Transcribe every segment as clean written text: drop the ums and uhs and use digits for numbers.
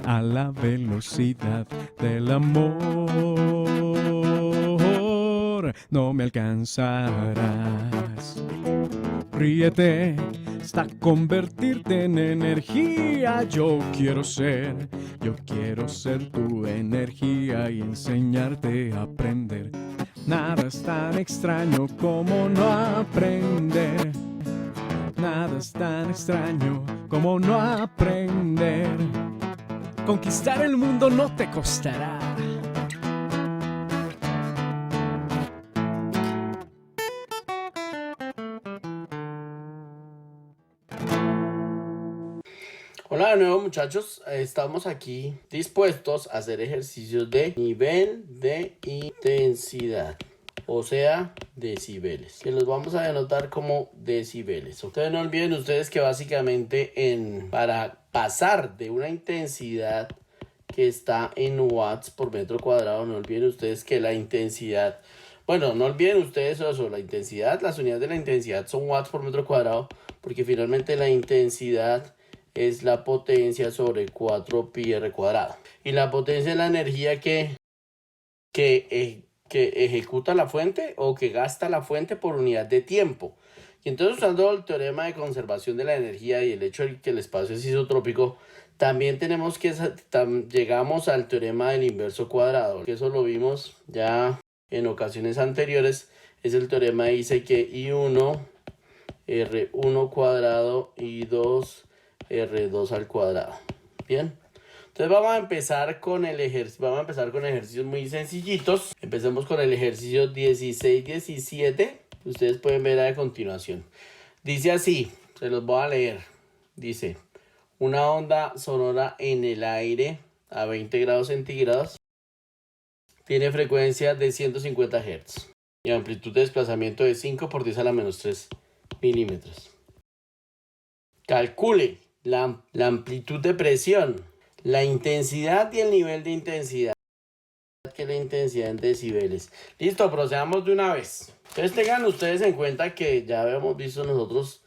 a la velocidad del amor. No me alcanzarás. Ríete hasta convertirte en energía. Yo quiero ser tu energía y enseñarte a aprender. Nada es tan extraño como no aprender. Nada es tan extraño como no aprender. Conquistar el mundo no te costará. Hola de nuevo muchachos, estamos aquí dispuestos a hacer ejercicios de nivel de intensidad, o sea, decibeles, que los vamos a denotar como decibeles. Entonces no olviden ustedes que básicamente para pasar de una intensidad que está en watts por metro cuadrado, no olviden ustedes que la intensidad, bueno, no olviden ustedes eso, la intensidad, las unidades de la intensidad son watts por metro cuadrado, porque finalmente la intensidad es la potencia sobre 4πr cuadrado. Y la potencia es la energía que ejecuta la fuente o que gasta la fuente por unidad de tiempo. Y entonces, usando el teorema de conservación de la energía y el hecho de que el espacio es isotrópico, también tenemos que llegamos al teorema del inverso cuadrado, que eso lo vimos ya en ocasiones anteriores. Es el teorema que dice que I1 R1 cuadrado y 2 R2 al cuadrado. Bien, entonces vamos a empezar con ejercicios muy sencillitos. Empecemos con el ejercicio 16-17. Ustedes pueden ver a continuación. Dice así, se los voy a leer. Dice, una onda sonora en el aire a 20 grados centígrados tiene frecuencia de 150 Hz y amplitud de desplazamiento de 5 por 10 a la menos 3 milímetros. Calcule la amplitud de presión, la intensidad y el nivel de intensidad, que la intensidad en decibeles. Listo, procedamos de una vez. Entonces tengan ustedes en cuenta que ya habíamos visto nosotros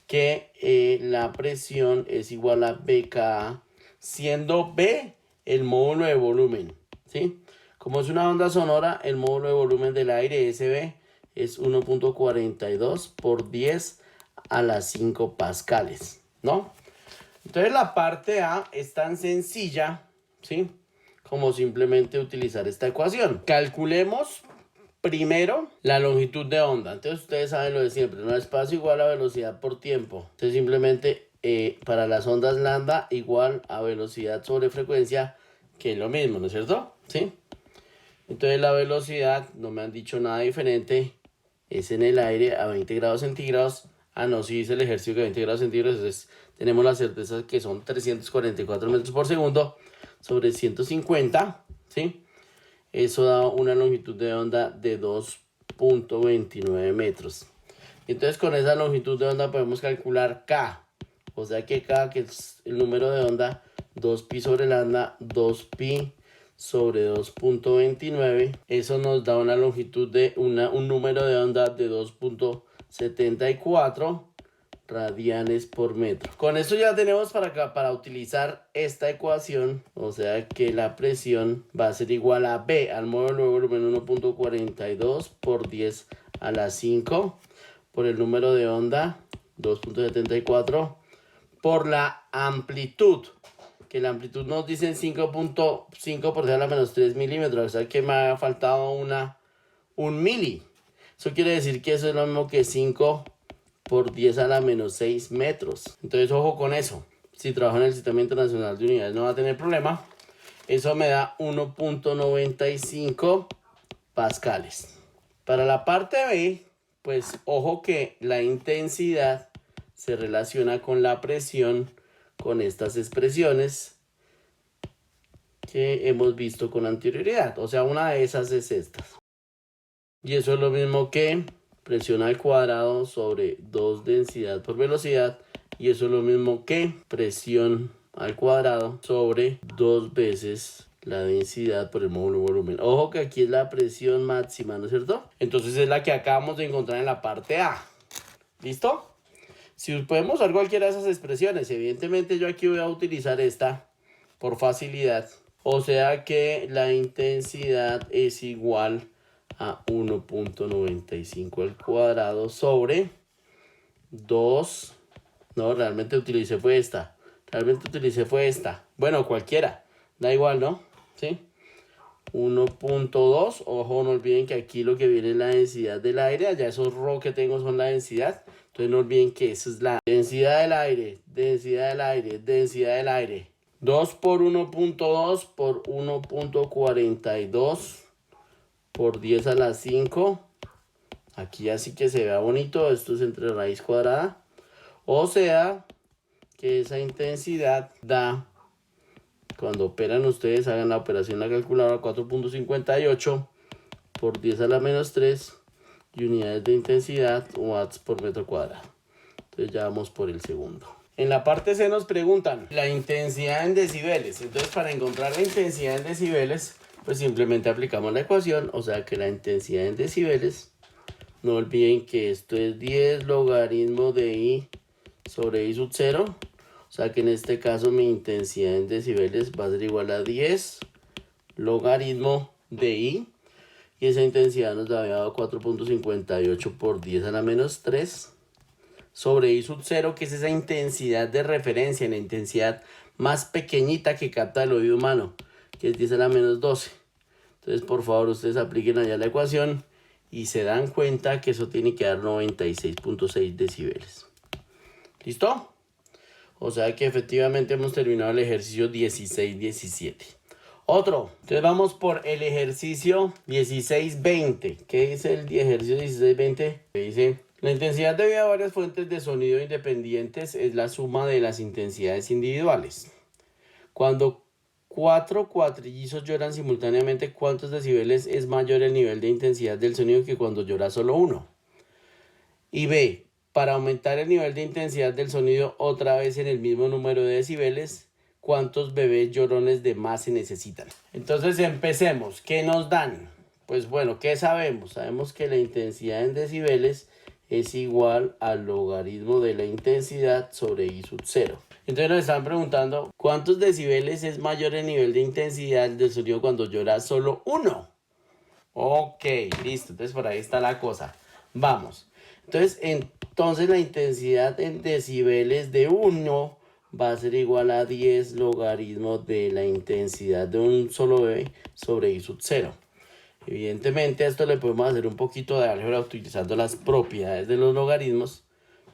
que la presión es igual a BKA, siendo B el módulo de volumen, ¿sí? Como es una onda sonora, el módulo de volumen del aire, SB, es 1.42 por 10 a las 5 pascales, ¿no? Entonces la parte A es tan sencilla, ¿sí? Como simplemente utilizar esta ecuación. Calculemos primero la longitud de onda. Entonces ustedes saben lo de siempre, ¿no? Espacio igual a velocidad por tiempo. Entonces simplemente para las ondas lambda igual a velocidad sobre frecuencia, que es lo mismo, ¿no es cierto? ¿Sí? Entonces la velocidad, no me han dicho nada diferente, es en el aire a 20 grados centígrados. Ah, no, sí dice el ejercicio que 20 grados centígrados, entonces tenemos la certeza que son 344 metros por segundo sobre 150, ¿sí? Eso da una longitud de onda de 2.29 metros. Entonces con esa longitud de onda podemos calcular K. O sea que K, que es el número de onda, 2pi sobre lambda, 2pi sobre 2.29. Eso nos da una longitud de un número de onda de 2.74 radianes por metro. Con esto ya tenemos para utilizar esta ecuación, o sea que la presión va a ser igual a B al módulo de volumen 1.42 por 10 a la 5 por el número de onda 2.74 por la amplitud, que la amplitud nos dicen 5.5 por 10 a la menos 3 milímetros, o sea que me ha faltado un mili. Eso quiere decir que eso es lo mismo que 5 por 10 a la menos 6 metros. Entonces ojo con eso. Si trabajo en el Sistema Internacional de Unidades no va a tener problema. Eso me da 1.95 pascales. Para la parte B, pues ojo que la intensidad se relaciona con la presión con estas expresiones que hemos visto con anterioridad. O sea, una de esas es esta. Y eso es lo mismo que presión al cuadrado sobre 2 densidad por velocidad. Y eso es lo mismo que presión al cuadrado sobre 2 veces la densidad por el módulo volumen. Ojo que aquí es la presión máxima, ¿no es cierto? Entonces es la que acabamos de encontrar en la parte A. ¿Listo? Si podemos usar cualquiera de esas expresiones, evidentemente yo aquí voy a utilizar esta por facilidad. O sea que la intensidad es igual a 1.95 al cuadrado sobre 2. No, realmente utilicé fue esta. Bueno, cualquiera. Da igual, ¿no? ¿Sí? 1.2. Ojo, no olviden que aquí lo que viene es la densidad del aire. Allá esos ρ que tengo son la densidad. Entonces no olviden que esa es la densidad del aire. Densidad del aire. Densidad del aire. 2 por 1.2 por 1.42 por 10 a la 5. Aquí así que se vea bonito. Esto es entre raíz cuadrada. O sea que esa intensidad da, cuando operan ustedes, hagan la operación en la calculadora, 4.58 por 10 a la menos 3 y unidades de intensidad watts por metro cuadrado. Entonces ya vamos por el segundo. En la parte C nos preguntan la intensidad en decibeles. Entonces para encontrar la intensidad en decibeles, pues simplemente aplicamos la ecuación. O sea que la intensidad en decibeles, no olviden que esto es 10 logaritmo de I sobre I sub 0. O sea que en este caso mi intensidad en decibeles va a ser igual a 10 logaritmo de I. Y esa intensidad nos había dado 4.58 por 10 a la menos 3 sobre I sub 0, que es esa intensidad de referencia, la intensidad más pequeñita que capta el oído humano, que es 10 a la menos 12. Entonces, por favor, ustedes apliquen allá la ecuación y se dan cuenta que eso tiene que dar 96.6 decibeles. ¿Listo? O sea que efectivamente hemos terminado el ejercicio 16-17. Otro. Entonces vamos por el ejercicio 16-20. ¿Qué dice el ejercicio 16-20? Dice: la intensidad debido a varias fuentes de sonido independientes es la suma de las intensidades individuales. Cuando 4 cuatrillizos lloran simultáneamente, ¿cuántos decibeles es mayor el nivel de intensidad del sonido que cuando llora solo uno? Y B, para aumentar el nivel de intensidad del sonido otra vez en el mismo número de decibeles, ¿cuántos bebés llorones de más se necesitan? Entonces empecemos. ¿Qué nos dan? Pues bueno, ¿qué sabemos? Sabemos que la intensidad en decibeles es igual al logaritmo de la intensidad sobre I sub 0. Entonces nos están preguntando, ¿cuántos decibeles es mayor el nivel de intensidad del sonido cuando llora solo uno? Ok, listo. Entonces por ahí está la cosa. Vamos. Entonces la intensidad en decibeles de 1 va a ser igual a 10 logaritmo de la intensidad de un solo bebé sobre I sub 0. Evidentemente a esto le podemos hacer un poquito de álgebra utilizando las propiedades de los logaritmos,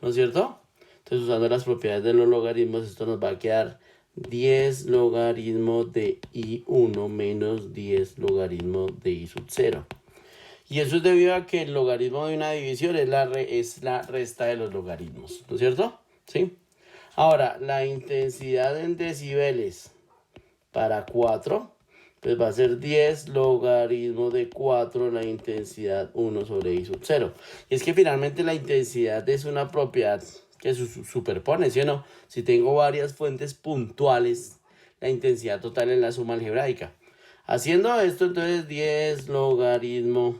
¿no es cierto? Entonces usando las propiedades de los logaritmos, esto nos va a quedar 10 logaritmo de I1 menos 10 logaritmo de I sub 0. Y eso es debido a que el logaritmo de una división es la resta de los logaritmos, ¿no es cierto? ¿Sí? Ahora, la intensidad en decibeles para 4, pues va a ser 10 logaritmo de 4 la intensidad 1 sobre I sub 0. Y es que finalmente la intensidad es una propiedad que se superpone, ¿sí o no? Si tengo varias fuentes puntuales, la intensidad total es la suma algebraica. Haciendo esto, entonces 10 logaritmo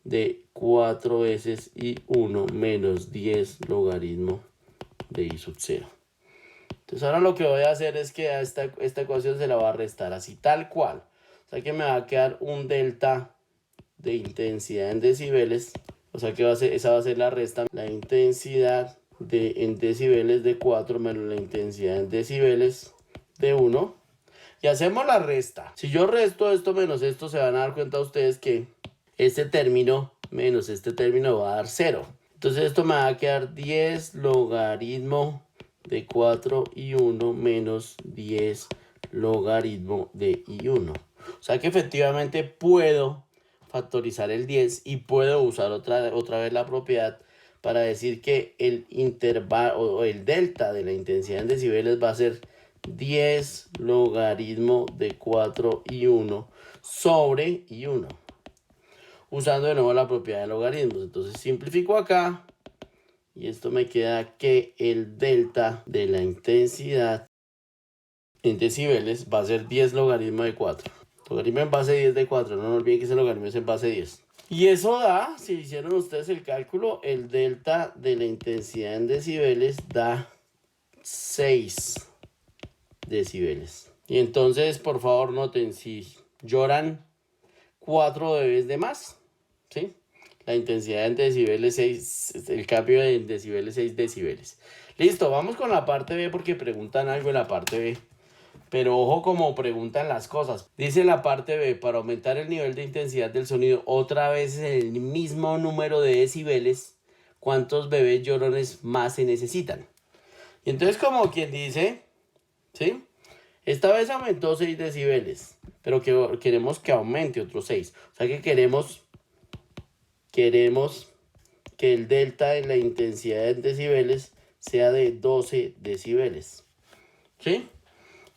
de 4 veces I1 menos 10 logaritmo de I sub 0. Entonces ahora lo que voy a hacer es que a esta ecuación se la va a restar así, tal cual. O sea que me va a quedar un delta de intensidad en decibeles. O sea que esa va a ser la resta. La intensidad en decibeles de 4 menos la intensidad en decibeles de 1. Y hacemos la resta. Si yo resto esto menos esto, se van a dar cuenta ustedes que este término menos este término va a dar 0. Entonces esto me va a quedar 10 logaritmo de 4 I1 menos 10 logaritmo de I1. O sea que efectivamente puedo factorizar el 10 y puedo usar otra vez la propiedad para decir que el intervalo o el delta de la intensidad en decibeles va a ser 10 logaritmo de 4 I1 sobre I1. Usando de nuevo la propiedad de logaritmos. Entonces simplifico acá. Y esto me queda que el delta de la intensidad en decibeles va a ser 10 logaritmo de 4. Logaritmo en base 10 de 4. No olviden que ese logaritmo es en base 10. Y eso da, si hicieron ustedes el cálculo, el delta de la intensidad en decibeles da 6 decibeles. Y entonces, por favor, noten, si lloran 4 bebés de más, ¿sí? La intensidad en decibeles 6, el cambio en decibeles 6 decibeles. Listo, vamos con la parte B porque preguntan algo en la parte B. Pero ojo como preguntan las cosas. Dice la parte B, para aumentar el nivel de intensidad del sonido otra vez en el mismo número de decibeles, ¿cuántos bebés llorones más se necesitan? Y entonces como quien dice, ¿sí? Esta vez aumentó 6 decibeles, pero queremos que aumente otros 6. O sea que queremos que el delta de la intensidad en decibeles sea de 12 decibeles. ¿Sí?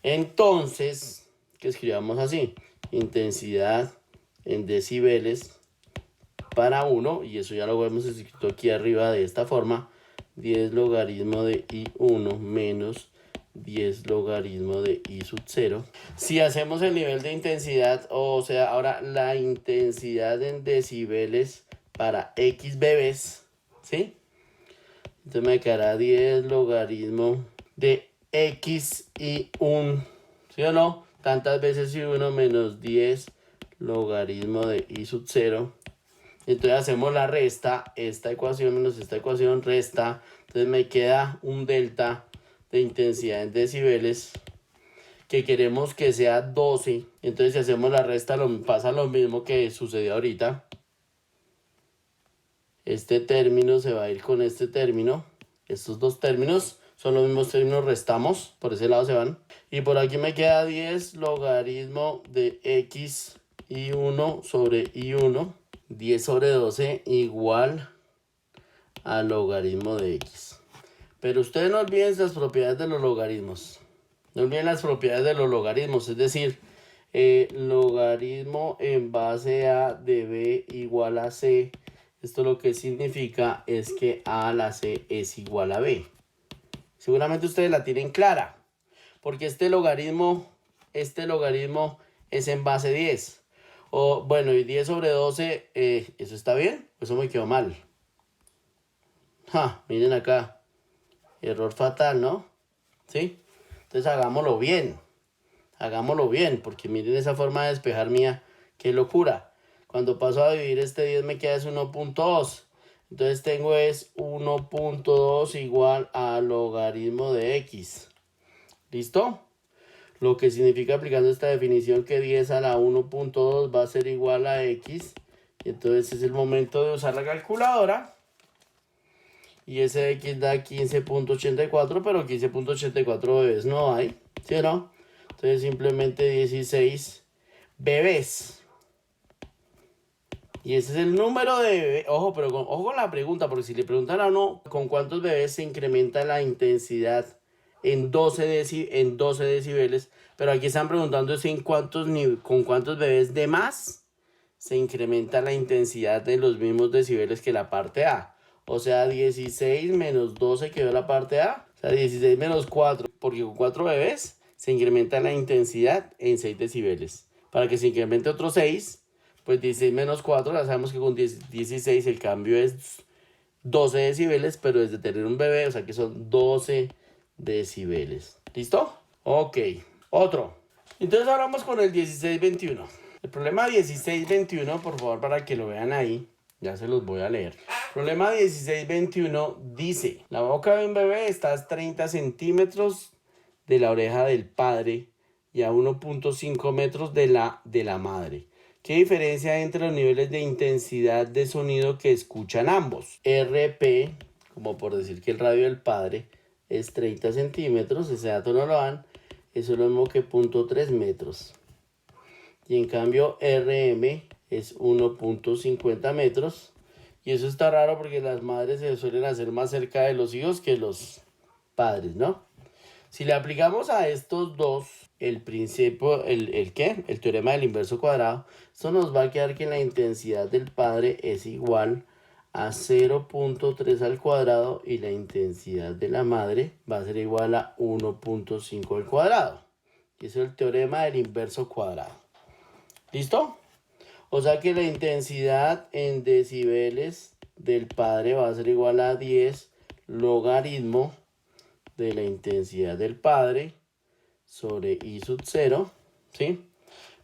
Entonces, que escribamos así, intensidad en decibeles para 1, y eso ya lo hemos escrito aquí arriba de esta forma, 10 logaritmo de I1 menos 10 logaritmo de I sub 0. Si hacemos el nivel de intensidad, o sea, ahora la intensidad en decibeles para X bebés, ¿sí? Entonces me quedará 10 logaritmo de X y 1, ¿sí o no? Tantas veces y1 menos 10 logaritmo de I sub 0. Entonces hacemos la resta, esta ecuación menos esta ecuación resta. Entonces me queda un delta de intensidad en decibeles que queremos que sea 12. Entonces si hacemos la resta pasa lo mismo que sucedió ahorita. Este término se va a ir con este término. Estos dos términos son los mismos términos, restamos, por ese lado se van. Y por aquí me queda 10 logaritmo de X y 1 sobre Y1. 10 sobre 12 igual al logaritmo de X. Pero ustedes no olviden las propiedades de los logaritmos. No olviden las propiedades de los logaritmos, es decir, logaritmo en base a de B igual a C. Esto lo que significa es que A a la C es igual a B. Seguramente ustedes la tienen clara, porque este logaritmo es en base 10. O bueno, y 10 sobre 12, ¿eso está bien? Eso me quedó mal. Miren acá, error fatal, ¿no? ¿Sí? Entonces hagámoslo bien, porque miren esa forma de despejar mía, qué locura. Cuando paso a dividir este 10 me queda es 1.2. Entonces tengo es 1.2 igual a logaritmo de X. ¿Listo? Lo que significa aplicando esta definición que 10 a la 1.2 va a ser igual a X. Y entonces es el momento de usar la calculadora. Y ese X da 15.84, pero 15.84 bebés no hay, ¿sí o no? Entonces simplemente 16 bebés. Y ese es el número de bebés. Ojo, pero ojo con la pregunta, porque si le preguntan a uno con cuántos bebés se incrementa la intensidad en 12 decibeles, pero aquí están preguntando si con cuántos bebés de más se incrementa la intensidad de los mismos decibeles que la parte A. O sea, 16 menos 12 quedó la parte A. O sea, 16 menos 4, porque con 4 bebés se incrementa la intensidad en 6 decibeles. Para que se incremente otros 6, pues 16 menos 4, ya sabemos que con 16 el cambio es 12 decibeles, pero desde tener un bebé, o sea que son 12 decibeles. ¿Listo? Ok. Otro. Entonces ahora vamos con el 1621. El problema 1621, por favor, para que lo vean ahí, ya se los voy a leer. Problema 1621 dice, la boca de un bebé está a 30 centímetros de la oreja del padre y a 1.5 metros de la madre. ¿Qué diferencia hay entre los niveles de intensidad de sonido que escuchan ambos? RP, como por decir que el radio del padre es 30 centímetros, ese dato no lo dan, eso es lo mismo que 0.3 metros. Y en cambio RM es 1.50 metros. Y eso está raro porque las madres se suelen hacer más cerca de los hijos que los padres, ¿no? Si le aplicamos a estos dos el principio, ¿el qué? El teorema del inverso cuadrado, esto nos va a quedar que la intensidad del padre es igual a 0.3 al cuadrado y la intensidad de la madre va a ser igual a 1.5 al cuadrado. Y eso es el teorema del inverso cuadrado. ¿Listo? O sea que la intensidad en decibeles del padre va a ser igual a 10 logaritmo de la intensidad del padre sobre I sub 0, ¿sí?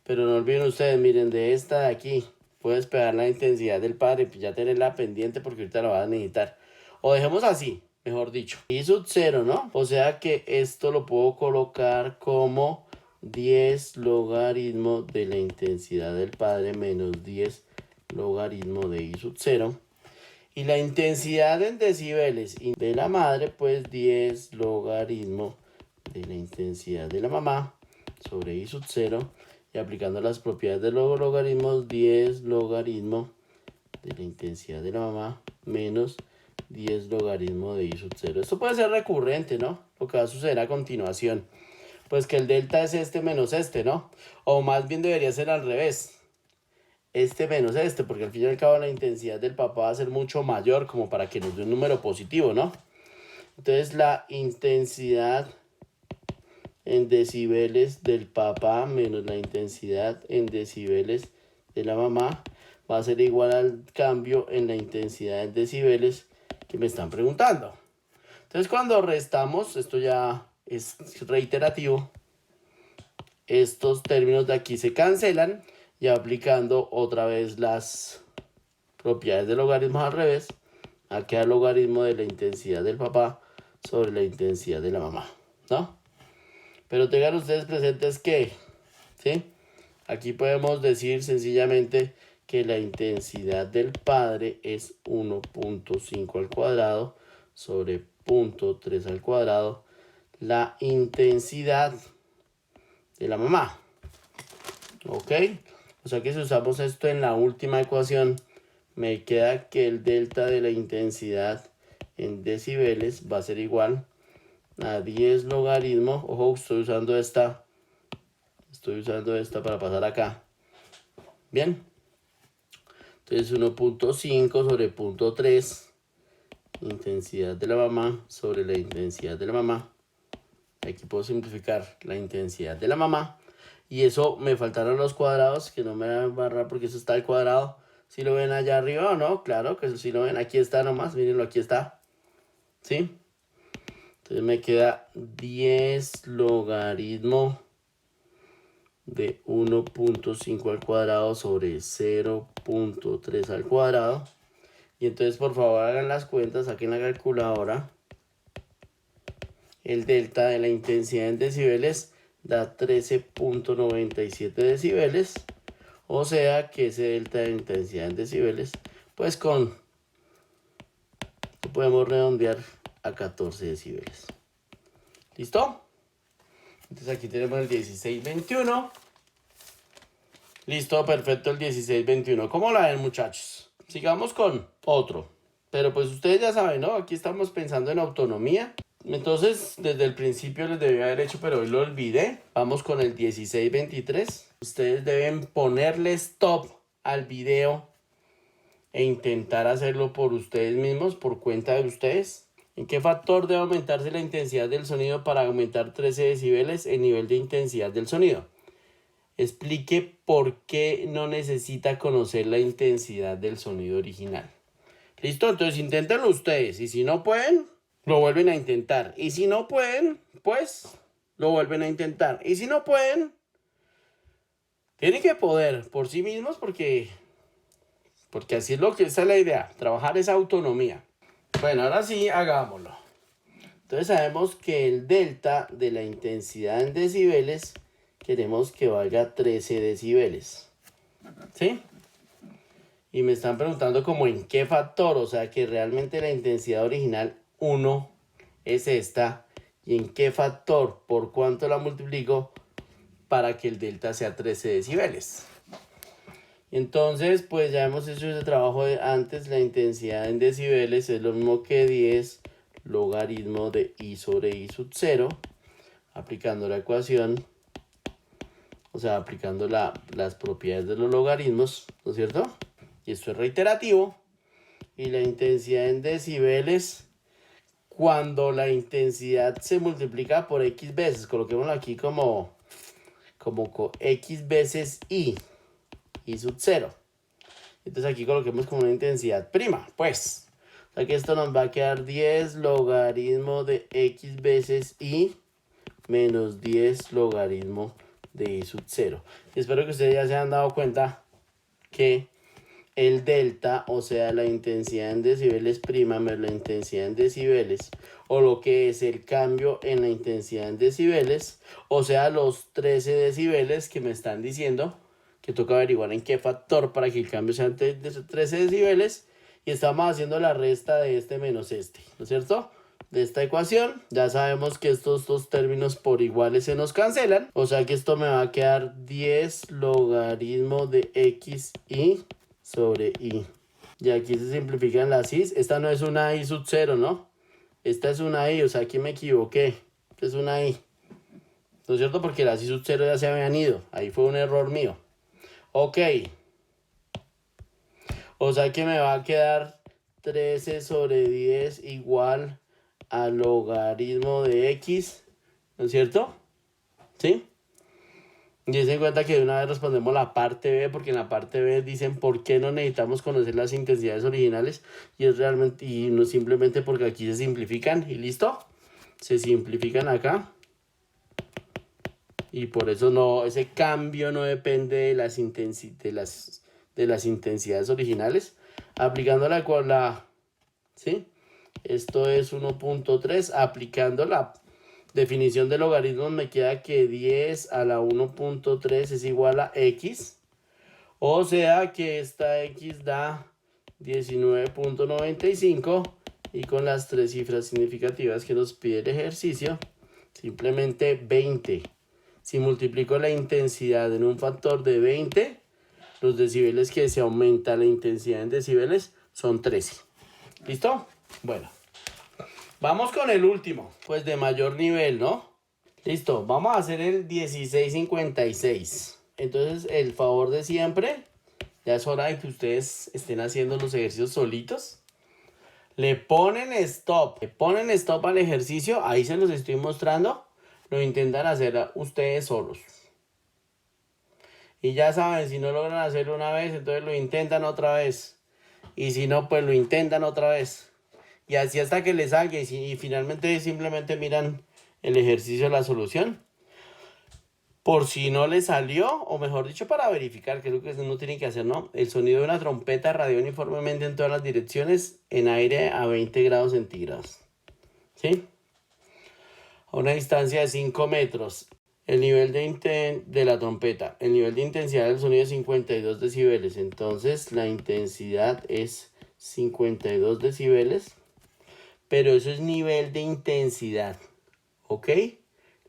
Pero no olviden ustedes, miren, de esta de aquí, puedes pegar la intensidad del padre y ya tenerla pendiente porque ahorita la vas a necesitar. O dejemos así, mejor dicho, I sub 0, ¿no? O sea que esto lo puedo colocar como 10 logaritmo de la intensidad del padre menos 10 logaritmo de I sub 0. Y la intensidad en decibeles de la madre, pues 10 logaritmo de la intensidad de la mamá sobre I sub 0. Y aplicando las propiedades de los logaritmos, 10 logaritmo de la intensidad de la mamá menos 10 logaritmo de I sub 0. Esto puede ser recurrente, ¿no? Lo que va a suceder a continuación. Pues que el delta es este menos este, ¿no? O más bien debería ser al revés. Este menos este, porque al fin y al cabo la intensidad del papá va a ser mucho mayor como para que nos dé un número positivo, ¿no? Entonces la intensidad en decibeles del papá menos la intensidad en decibeles de la mamá va a ser igual al cambio en la intensidad en decibeles que me están preguntando. Entonces cuando restamos, esto ya es reiterativo, estos términos de aquí se cancelan. Y aplicando otra vez las propiedades de logaritmos al revés, aquí al logaritmo de la intensidad del papá sobre la intensidad de la mamá, ¿no? Pero tengan ustedes presentes que, ¿sí? Aquí podemos decir sencillamente que la intensidad del padre es 1.5 al cuadrado sobre 0.3 al cuadrado, la intensidad de la mamá, ¿ok? O sea que si usamos esto en la última ecuación, me queda que el delta de la intensidad en decibeles va a ser igual a 10 logaritmo. Ojo, estoy usando esta para pasar acá. Bien. Entonces 1.5 sobre 0.3, intensidad de la mamá sobre la intensidad de la mamá. Aquí puedo simplificar la intensidad de la mamá. Y eso me faltaron los cuadrados, que no me van a barrar porque eso está al cuadrado. ¿Sí lo ven allá arriba o no? Claro que si lo ven, aquí está nomás, mírenlo, aquí está. ¿Sí? Entonces me queda 10 logaritmo de 1.5 al cuadrado sobre 0.3 al cuadrado. Y entonces por favor hagan las cuentas, saquen la calculadora. El delta de la intensidad en decibeles da 13.97 decibeles, o sea que ese delta de intensidad en decibeles, pues podemos redondear a 14 decibeles. ¿Listo? Entonces aquí tenemos el 1621. Listo, perfecto, el 1621. ¿Cómo la ven, muchachos? Sigamos con otro. Pero pues ustedes ya saben, ¿no? Aquí estamos pensando en autonomía. Entonces, desde el principio les debía haber hecho, pero hoy lo olvidé. Vamos con el 1623. Ustedes deben ponerle stop al video e intentar hacerlo por ustedes mismos, por cuenta de ustedes. ¿En qué factor debe aumentarse la intensidad del sonido para aumentar 13 decibeles el nivel de intensidad del sonido? Explique por qué no necesita conocer la intensidad del sonido original. ¿Listo? Entonces inténtenlo ustedes. Y si no pueden, lo vuelven a intentar. Y si no pueden, pues lo vuelven a intentar. Y si no pueden, tienen que poder por sí mismos porque así es lo que esa es la idea. Trabajar esa autonomía. Bueno, ahora sí, hagámoslo. Entonces sabemos que el delta de la intensidad en decibeles queremos que valga 13 decibeles. ¿Sí? Y me están preguntando como en qué factor, o sea que realmente la intensidad original 1 es esta. Y en qué factor, por cuánto la multiplico para que el delta sea 13 decibeles. Entonces, pues ya hemos hecho ese trabajo de antes. La intensidad en decibeles es lo mismo que 10 logaritmo de I sobre I sub 0. Aplicando la ecuación, o sea, aplicando las propiedades de los logaritmos, ¿no es cierto? Y esto es reiterativo. Y la intensidad en decibeles, cuando la intensidad se multiplica por X veces, coloquémoslo aquí como X veces I sub 0. Entonces aquí coloquemos como una intensidad prima, pues. O sea que esto nos va a quedar 10 logaritmo de X veces I menos 10 logaritmo de I sub 0. Y espero que ustedes ya se han dado cuenta que el delta, o sea, la intensidad en decibeles prima menos la intensidad en decibeles, o lo que es el cambio en la intensidad en decibeles, o sea, los 13 decibeles que me están diciendo que toca averiguar en qué factor para que el cambio sea de 13 decibeles, y estamos haciendo la resta de este menos este, ¿no es cierto? De esta ecuación, ya sabemos que estos dos términos por iguales se nos cancelan, o sea que esto me va a quedar 10 logaritmo de xy sobre i. Y aquí se simplifican las i's. Esta no es una i sub 0, ¿no? Esta es una i, o sea, aquí me equivoqué. Esta es una i. ¿No es cierto? Porque las i sub 0 ya se habían ido. Ahí fue un error mío. Ok. O sea que me va a quedar 13 sobre 10 igual al logaritmo de x. ¿No es cierto? ¿Sí? Y se den cuenta que de una vez respondemos la parte B, porque en la parte B dicen por qué no necesitamos conocer las intensidades originales, y es realmente, y no simplemente porque aquí se simplifican, y listo, se simplifican acá, y por eso no, ese cambio no depende de las intensidades originales, aplicándola con la, ¿sí? Esto es 1.3, aplicando la definición de logaritmos me queda que 10 a la 1.3 es igual a x. O sea que esta x da 19.95 y con las tres cifras significativas que nos pide el ejercicio, simplemente 20. Si multiplico la intensidad en un factor de 20, los decibeles que se aumenta la intensidad en decibeles son 13. ¿Listo? Bueno. Vamos con el último, pues de mayor nivel, ¿no? Listo, vamos a hacer el 1656. Entonces, el favor de siempre, ya es hora de que ustedes estén haciendo los ejercicios solitos. Le ponen stop al ejercicio, ahí se los estoy mostrando. Lo intentan hacer ustedes solos. Y ya saben, si no logran hacerlo una vez, entonces lo intentan otra vez. Y si no, pues lo intentan otra vez. Y así hasta que les salga, y finalmente simplemente miran el ejercicio de la solución. Por si no les salió, o mejor dicho, para verificar, que es lo que uno tiene que hacer, ¿no? El sonido de una trompeta radió uniformemente en todas las direcciones en aire a 20 grados centígrados. ¿Sí? A una distancia de 5 metros. El nivel de la trompeta. El nivel de intensidad del sonido es 52 decibeles. Entonces la intensidad es 52 decibeles. Pero eso es nivel de intensidad, ¿ok?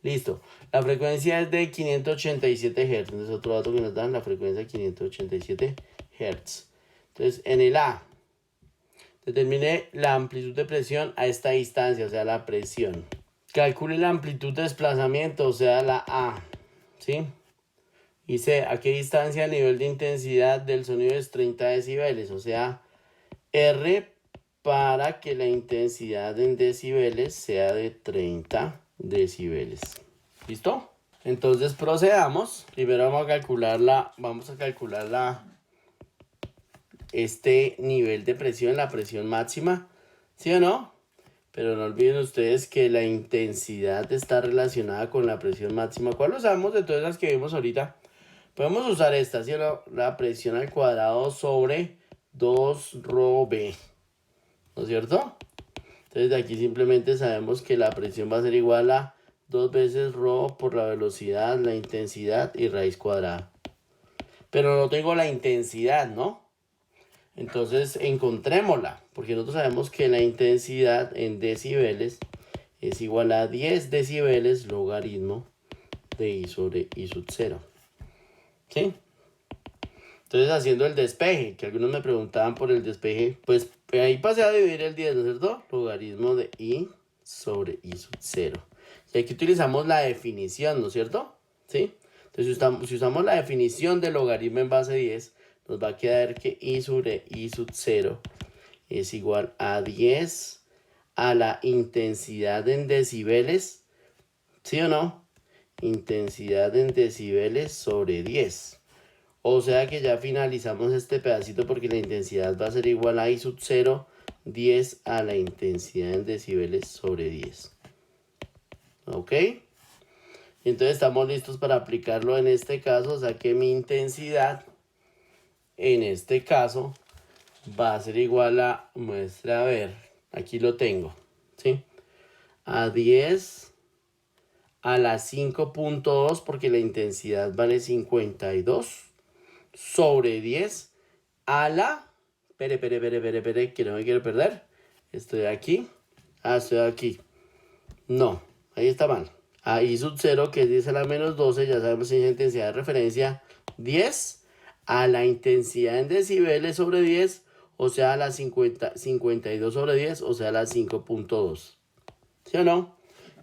Listo. La frecuencia es de 587 Hz. Entonces otro dato que nos dan, la frecuencia de 587 Hz. Entonces en el A, determine la amplitud de presión a esta distancia, o sea, la presión. Calcule la amplitud de desplazamiento, o sea, la A, ¿sí? Y C, a qué distancia el nivel de intensidad del sonido es 30 decibeles, o sea, R para que la intensidad en decibeles sea de 30 decibeles. ¿Listo? Entonces procedamos. Primero vamos a calcular este nivel de presión, la presión máxima, ¿sí o no? Pero no olviden ustedes que la intensidad está relacionada con la presión máxima. ¿Cuál usamos de todas las que vimos ahorita? Podemos usar esta, ¿sí o no? La presión al cuadrado sobre 2 rho v. ¿No es cierto? Entonces de aquí simplemente sabemos que la presión va a ser igual a 2 veces rho por la velocidad, la intensidad y raíz cuadrada. Pero no tengo la intensidad, ¿no? Entonces encontrémosla, porque nosotros sabemos que la intensidad en decibeles es igual a 10 decibeles logaritmo de I sobre I sub 0. ¿Sí? Entonces haciendo el despeje, que algunos me preguntaban por el despeje, pues ahí pasé a dividir el 10, ¿no es cierto? Logaritmo de I sobre I sub 0. Y aquí utilizamos la definición, ¿no es cierto? ¿Sí? Entonces si usamos la definición de logaritmo en base 10, nos va a quedar que I sobre I sub 0 es igual a 10 a la intensidad en decibeles, ¿sí o no? Intensidad en decibeles sobre 10. O sea que ya finalizamos este pedacito porque la intensidad va a ser igual a I sub 0, 10 a la intensidad en decibeles sobre 10. ¿Ok? Y entonces estamos listos para aplicarlo en este caso, o sea que mi intensidad en este caso va a ser igual a, muestra a ver, aquí lo tengo, ¿sí? A 10 a la 5.2 porque la intensidad vale 52 sobre 10 a la, espere, que no me quiero perder, estoy aquí, estoy aquí, no, ahí está mal, a I sub 0 que es 10 a la menos 12, ya sabemos si es intensidad de referencia, 10 a la intensidad en decibeles sobre 10, o sea a la 52 sobre 10, o sea a la 5.2, ¿sí o no?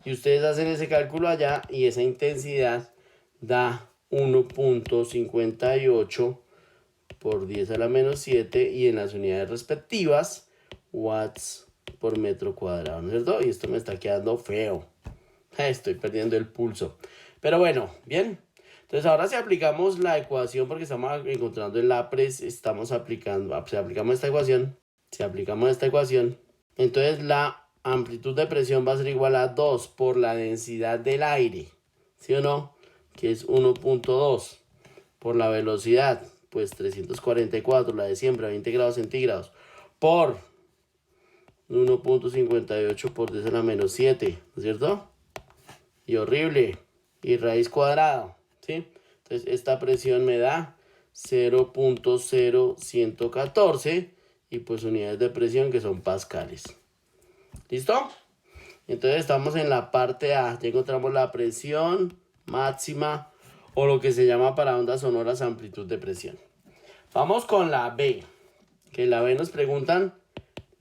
Y ustedes hacen ese cálculo allá y esa intensidad da 1.58 por 10 a la menos 7 y en las unidades respectivas watts por metro cuadrado, ¿no es cierto? Y esto me está quedando feo. Estoy perdiendo el pulso. Pero bueno, bien. Entonces ahora si aplicamos la ecuación, porque estamos encontrando el APRES, estamos aplicando, si aplicamos esta ecuación, entonces la amplitud de presión va a ser igual a 2 por la densidad del aire, ¿sí o no? Que es 1.2 por la velocidad, pues 344, la de siempre, a 20 grados centígrados, por 1.58 por 10 a la menos 7, ¿no es cierto? Y horrible, y raíz cuadrada, ¿sí? Entonces esta presión me da 0.0114 y pues unidades de presión que son pascales. ¿Listo? Entonces estamos en la parte A, ya encontramos la presión máxima o lo que se llama para ondas sonoras amplitud de presión. Vamos con la B, que en la B nos preguntan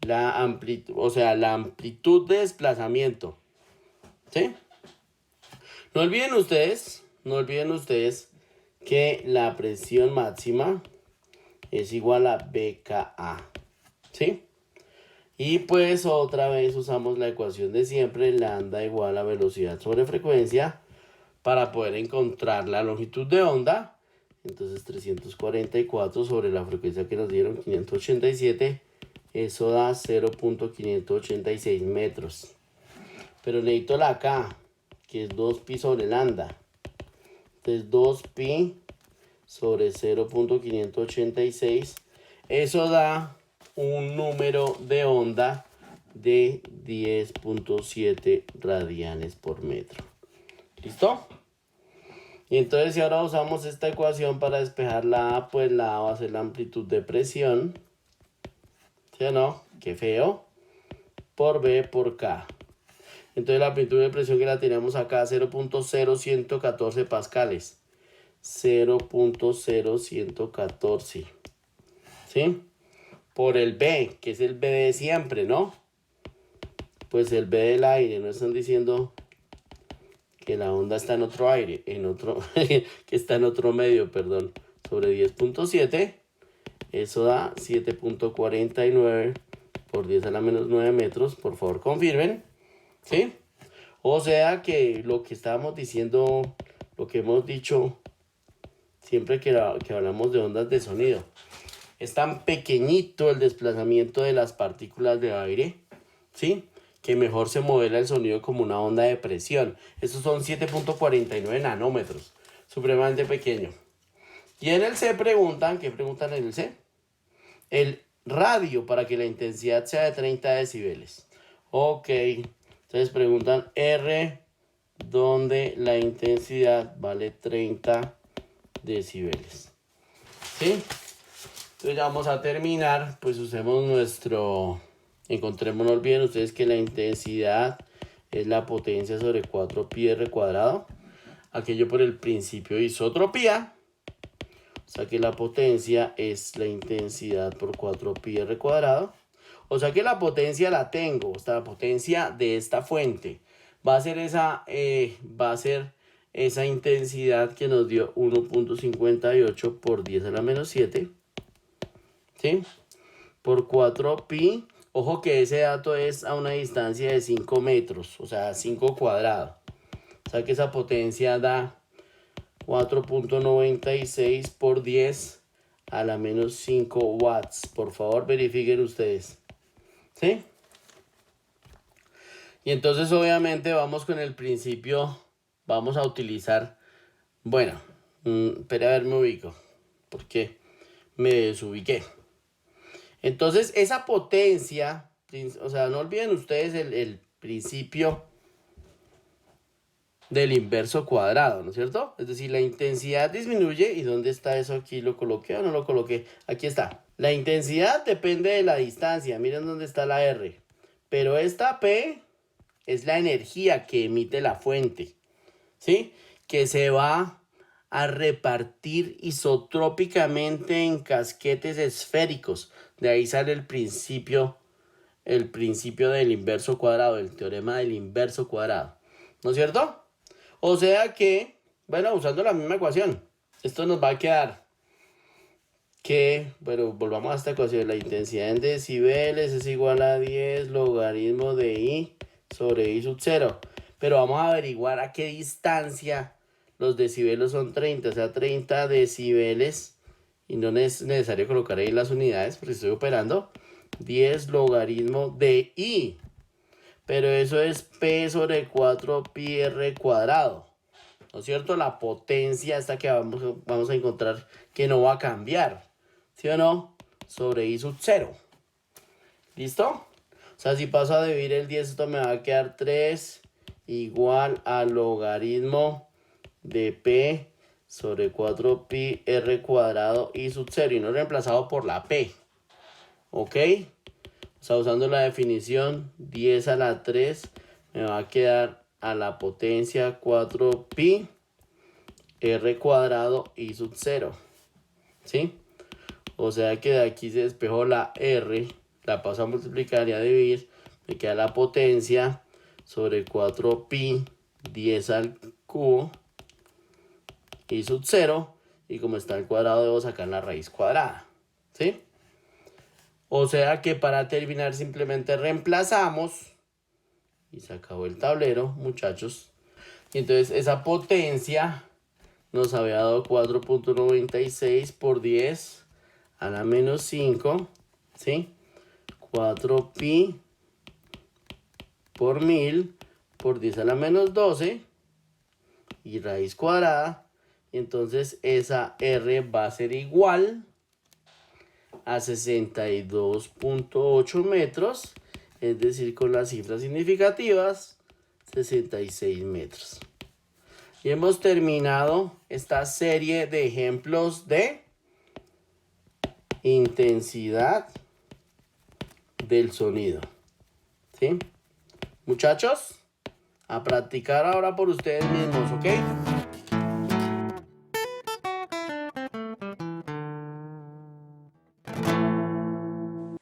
la amplitud, o sea, la amplitud de desplazamiento, ¿sí? No olviden ustedes que la presión máxima es igual a BKA, ¿sí? Y pues otra vez usamos la ecuación de siempre, lambda igual a velocidad sobre frecuencia, para poder encontrar la longitud de onda. Entonces 344 sobre la frecuencia que nos dieron, 587, eso da 0.586 metros. Pero necesito la K, que es 2pi sobre lambda. Entonces 2pi sobre 0.586, eso da un número de onda de 10.7 radianes por metro. ¿Listo? Y entonces si ahora usamos esta ecuación para despejar la A, pues la A va a ser la amplitud de presión, ¿sí o no? Qué feo. Por B por K. Entonces la amplitud de presión que la tenemos acá, 0.0114 pascales. 0.0114. ¿Sí? Por el B, que es el B de siempre, ¿no? Pues el B del aire, no están diciendo que la onda está en otro aire, que está en otro medio, perdón, sobre 10.7, eso da 7.49 por 10 a la menos 9 metros, por favor confirmen, ¿sí? O sea que lo que estábamos diciendo, lo que hemos dicho siempre que hablamos de ondas de sonido, es tan pequeñito el desplazamiento de las partículas de aire, ¿sí? Que mejor se modela el sonido como una onda de presión. Estos son 7.49 nanómetros, supremamente pequeño. Y en el C preguntan, ¿qué preguntan en el C? El radio para que la intensidad sea de 30 decibeles. Ok, entonces preguntan R, donde la intensidad vale 30 decibeles. ¿Sí? Entonces ya vamos a terminar, pues usemos encontrémonos bien, ustedes que la intensidad es la potencia sobre 4πr cuadrado, aquello por el principio de isotropía, o sea que la potencia es la intensidad por 4πr cuadrado, o sea que la potencia la tengo, la potencia de esta fuente, va a ser esa intensidad que nos dio 1.58 por 10 a la menos 7, ¿sí? Por 4pi, ojo que ese dato es a una distancia de 5 metros, o sea, 5 cuadrado. O sea que esa potencia da 4.96 por 10 a la menos 5 watts. Por favor, verifiquen ustedes. ¿Sí? Y entonces obviamente vamos con el principio vamos a utilizar, bueno, espera a ver, me ubico, porque me desubiqué. Entonces, esa potencia, o sea, no olviden ustedes el principio del inverso cuadrado, ¿no es cierto? Es decir, la intensidad disminuye. ¿Y dónde está eso aquí? ¿Lo coloqué o no lo coloqué? Aquí está. La intensidad depende de la distancia. Miren dónde está la R. Pero esta P es la energía que emite la fuente, ¿sí? Que se va a repartir isotrópicamente en casquetes esféricos. De ahí sale el principio del inverso cuadrado, el teorema del inverso cuadrado, ¿no es cierto? O sea que, bueno, usando la misma ecuación, esto nos va a quedar que, bueno, volvamos a esta ecuación, la intensidad en decibeles es igual a 10 logaritmo de I sobre I sub 0. Pero vamos a averiguar a qué distancia los decibeles son 30, o sea, 30 decibeles. Y no es necesario colocar ahí las unidades porque estoy operando 10 logaritmo de I. Pero eso es P sobre 4 pi R cuadrado, ¿no es cierto? La potencia esta que vamos a encontrar que no va a cambiar, ¿sí o no? Sobre I sub 0. ¿Listo? O sea, si paso a dividir el 10, esto me va a quedar 3 igual al logaritmo de P sobre 4 pi R cuadrado I sub 0. Y no reemplazado por la P. ¿Ok? O sea, usando la definición 10 a la 3 me va a quedar a la potencia 4 pi R cuadrado I sub 0. ¿Sí? O sea que de aquí se despejó la R, la paso a multiplicar y a dividir, me queda la potencia sobre 4 pi 10 al cubo I sub 0. Y como está el cuadrado debo sacar la raíz cuadrada. ¿Sí? O sea que para terminar simplemente reemplazamos y se acabó el tablero, muchachos. Y entonces esa potencia nos había dado 4.96 por 10 a la menos 5, ¿sí? 4 pi por 1000 por 10 a la menos 12 y raíz cuadrada. Y entonces esa R va a ser igual a 62.8 metros, es decir, con las cifras significativas, 66 metros. Y hemos terminado esta serie de ejemplos de intensidad del sonido. ¿Sí? Muchachos, a practicar ahora por ustedes mismos, ¿ok?